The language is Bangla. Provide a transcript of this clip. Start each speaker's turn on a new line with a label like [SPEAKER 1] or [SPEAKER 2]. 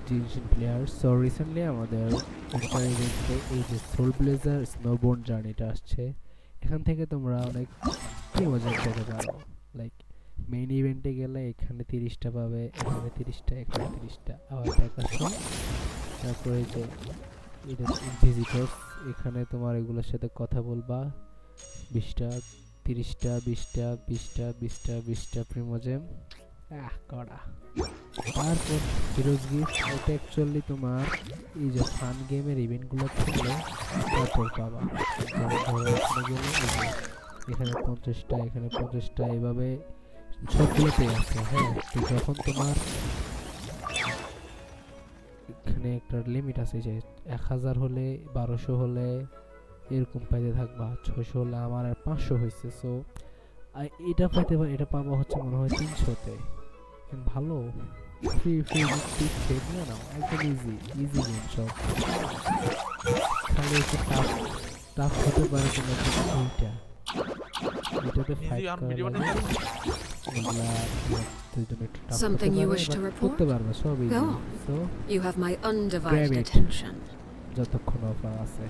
[SPEAKER 1] জিনশিন প্লেয়ার। সো রিসেন্টলি আমাদের ইন্টার ইভেন্টে এই যে সোল ব্লেজার স্নোবোর্ন জার্নিটা আসছে, এখান থেকে তোমরা অনেক প্রিমোজেন পেতে পারো। লাইক মেইন ইভেন্টে গেলে এখানে 30টা পাবে, এখানে 30টা, এখানে 30টা, আবার ব্যাক আসো। তারপরে যে এটা ভিজিটর্স, এখানে তোমার এগুলোর সাথে কথা বলবা। 20টা, 30টা, 20টা, 20টা, 20টা, 20টা প্রিমোজেম করা। তারপর হিরোজ গিফট, এটা অ্যাকচুয়ালি তোমার এই যে ফান গেমের ইভেন্টগুলো থাকলে তারপর পাবা। যেমন ধরো এখানে গেলে এই যে এখানে 50টা, এখানে 50টা, এভাবে সবগুলোতেই আছে। হ্যাঁ, তো যখন তোমার এখানে একটা লিমিট আছে যে 1000 হলে, 1200 হলে এরকম পাইতে থাকবা, 600 হলে, আমার আর 500 হয়েছে। সো এটা পাইতে এটা পাবা হচ্ছে মনে হয় 300-তে। ভালো ফ্রি ফ্রি দিচ্ছে, নিয়ে নাও, একদম ইজি ইজি গেম সব। খালি একটু টাফ টাফ হতে পারে তোমার জন্য এইটা, এটাতে
[SPEAKER 2] ইজি
[SPEAKER 1] ফাইট
[SPEAKER 2] আর
[SPEAKER 1] করা
[SPEAKER 2] ভিডিও
[SPEAKER 1] লাগে।
[SPEAKER 2] বানাই
[SPEAKER 1] এগুলা তোমার জন্য একটু টাফ হতে
[SPEAKER 3] Something you
[SPEAKER 1] পারে,
[SPEAKER 3] wish
[SPEAKER 1] বাট
[SPEAKER 3] to report?
[SPEAKER 1] করতে পারবে, সব
[SPEAKER 3] Go
[SPEAKER 1] easy.
[SPEAKER 3] on.
[SPEAKER 1] So
[SPEAKER 3] You have my
[SPEAKER 1] Grab
[SPEAKER 3] undivided
[SPEAKER 1] it.
[SPEAKER 3] attention.
[SPEAKER 1] যতক্ষণ অফার আছে